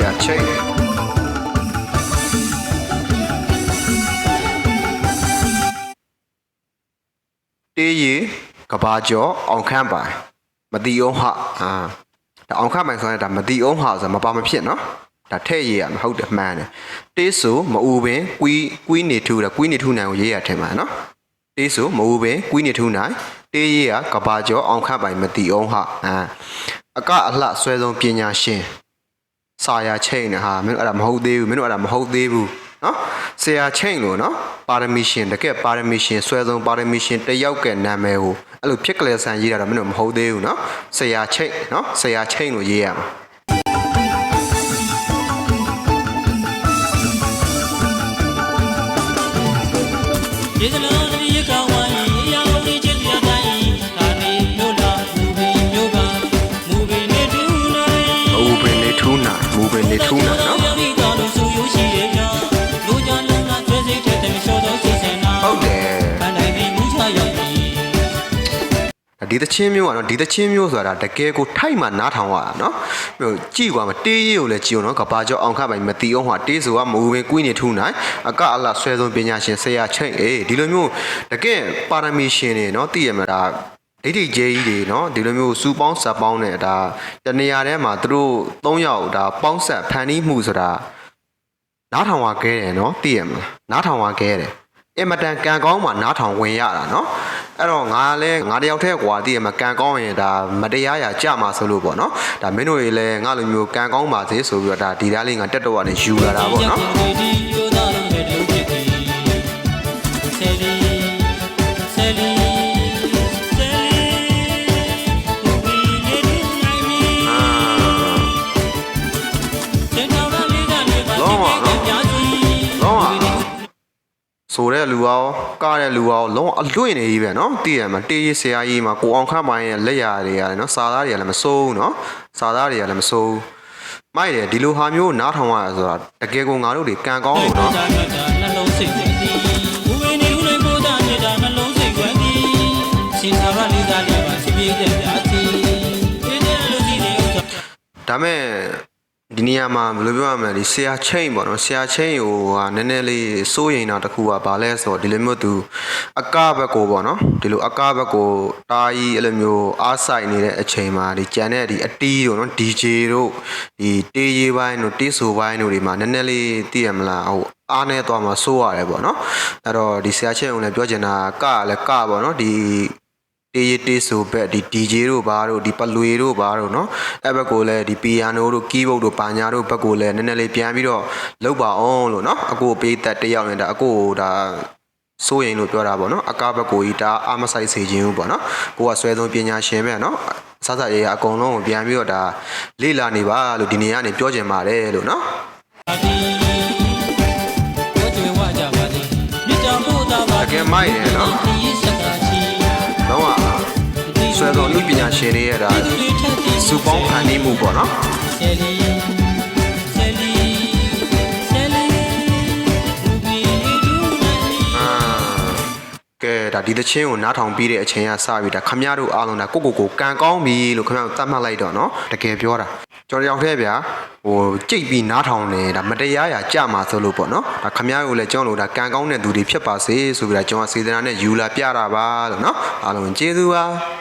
ရာချိန်တေးရီကဘာကျော်အောင်ခန့်ပိုင်မတိအောင်ဟာဒါအောင်ခန့်ပိုင်ဆိုရင်ဒါမတိအောင်ဟာဆိုမပါမဖြစ်နော်ဒါထဲ့ရေးရမဟုတ်တယ်မှန်တယ်တေးဆိုမအူပင်ကွီးနေထူတာကွီးနေထူနိုင်ကိုရေးရထင်ပါနော်တေးဆိုမအူပင်ကွီးနေထူနိုင်တေးရေးကဘာကျော်အောင်ခန့်ပိုင်မတိအောင်ဟာအကအလှဆွဲဆုံးပညာရှင်စာရချိန်နဲ့ဟာမင်းအဲ့ဒါမဟုတ်သေးဘူးမင်းတို့အဲ့ဒါမဟုတ်သေးဘူးနော်ဆရာချိန်လို့နော်ပါရမီရှင်တကယ်ပါရမီရှင်ဆွဲဆုံးပါရမီရှင်တယောက်ကနာမည်ကိုအဲ့လိုဖြစ်ကလေးဆန်ရေးတာတော့မင်းတို့မဟုတ်သေးဘူးနော်ဆရာချိန်နော်ဆရာချိန်လို့ရေးရမှာဒီကလုံးဒီရကောင်းဝိုင်းရောင်ဒီချစ်ပြတိုင်းဒါနေလို့လာမူဘီမျိုးကမူဘီနေထူနိုင်မူဘီနေထူနိုင်မူဘီနေထူနိုင်နော်ဒီတော်လို့ဆိုရရှိရဲ့ဗျာလူကြလုံးကဆွေးစိတ်တဲ့တယ်ရှော့တော့စိတ်စင်နာဟုတ်တယ်ဘန်တိုင်းပြီးမူချရောက်ပြီဒီသချင်းမျိုးကတော့ဒီသချင်းမျိုးဆိုတာတကယ်ကိုထိုက်မှနားထောင်ရတာနော်ဟိုကြည့်ကွာမတေးရေးကိုလည်းကြည့်အောင်နော်ကဘာကျော်အောင်ခန့်ပိုင်မတီအောင်ဟာတေးဆိုတာမူပင်ကွင်းနေထူနိုင်အကအလှဆွဲဆုံးပညာရှင်ဆရာချိန်ဒီလိုမျိုးတကယ်ပါရမီရှင်တွေနော်သိရမှာဒါဒိဋ္ဌိကျဲကြီးတွေနော်ဒီလိုမျိုးစူပေါင်းဆက်ပေါင်းနဲ့ဒါတနေရာထဲမှာသူတို့၃ယောက်ဒါပေါင်းဆက်ဖန်တီးမှုဆိုတာနားထောင်ရခဲတယ်နော်သိရမလားနားထောင်ရခဲတယ်အင်မတန်ကံကောင်းမှနားထောင်ဝင်ရတာနော်အဲ့တော့ငါတယောက်တည်းကွာတည်ရမှာကံကောင်းရင်ဒါမတရားရာကြမှာဆိုလို့ပေါ့နော်ဒါမင်းတို့တွေလည်းငါလိုမျိုးကံကောင်းပါစေဆိုပြီးတော့ဒါဒီသားလေးငါတက်တော့ကနေယူလာတာပေါ့နော်ဆိုတဲ့လူရောကားတဲ့လူရောလုံးဝအလွင့်နေကြီးပဲเนาะတည်ရမှာတေးရေးဆရာကြီးမှာကိုအောင်ခန့်ပိုင်းရဲ့လက်ရာတွေရတယ်เนาะစာသားတွေကလည်းမစိုးဘူးเนาะစာသားတွေကလည်းမစိုးဘူးမိုက်တယ်ဒီလိုဟာမျိုးနားထောင်ရဆိုတာတကယ်ကိုငါတို့တွေကံကောင်းလို့เนาะနှလုံးစိတ်ဝင်သည်ဘူးဝင်နေဦးလေးပိုးသားမြတ်တာနှလုံးစိတ်ဝင်သည်ရှင်သာရလေးသားလေးပါစီပြေးတဲ့ပြာစီဒီနေ့လူကြီးတွေဒါမဲ့ဒီနေရာမှာဘယ်လိုပြောရမလဲဒီဆရာချိန်ပေါ့နော်ဆရာချိန်ဟိုဟာနည်းနည်းလေးစိုးရိမ်တာတခုကဘာလဲဆိုတော့ဒီလိုမျိုးသူအကဘက်ကိုပေါ့နော်ဒီလိုအကဘက်ကိုတားကြီးအဲ့လိုမျိုးအားဆိုင်နေတဲ့အချိန်မှာဒီကြံတဲ့ဒီအတီးတို့နော် DJ တို့ဒီတေးရေးပိုင်းတို့တေးဆိုပိုင်းတို့ဒီမှာနည်းနည်းလေးသိရမလားဟိုအားနေသွားမှာစိုးရတယ်ပေါ့နော်အဲ့တော့ဒီဆရာချိန်ကိုလည်းပြောချင်တာကလည်းကပေါ့နော်ဒီတေးဆိုဘက်ဒီ DJ တို့ဘာတို့ဒီပလွေတို့ဘာတို့เนาะအဲ့ဘက်ကိုလည်းဒီပီယာနိုတို့ကီးဘုတ်တို့ပါညာတို့ဘက်ကိုလည်းနည်းနည်းလေးပြန်ပြီးတော့လုပ်ပါအောင်လို့เนาะအကိုပေးသက်တယောက်နေတာအကိုဒါစိုးရင်လို့ပြောတာပေါ့เนาะအကဘက်ကိုကြီးဒါအာမဆိုင်စေခြင်းပေါ့เนาะကိုကဆွဲဆုံးပညာရှင်ပဲเนาะစစရေးအကုန်လုံးကိုပြန်ပြီးတော့ဒါလေ့လာနေပါလို့ဒီနေရာကနေပြောချင်ပါတယ်လို့เนาะတကယ်မိုက်တယ်เนาะတော့ဆွဲတော်လူပညာရှင်တွေရဲ့ဒါစူပေါင်းဖန်တီးမှုပေါ့နော်ကဲဒါဒီသချင်းကိုနားထောင်ပြီးတဲ့အချိန်ကစပြီးဒါခမရတို့အားလုံးဒါကိုကံကောင်းပြီလို့ခမရတို့သတ်မှတ်လိုက်တော့နော်တကယ်ပြောတာကျွန်တော်ရောက်သေးဗျာဟိုကြိတ်ပြီးနားထောင်နေဒါမတရားရာကြမှာဆိုလို့ပေါ့နော်ဒါခမရတို့လည်းကျွန်တော်တို့ဒါကံကောင်းတဲ့သူတွေဖြစ်ပါစေဆိုပြီးဒါကျွန်တော်စေတနာနဲ့ယူလာပြတာပါလို့နော်အားလုံးကျေးဇူးပါ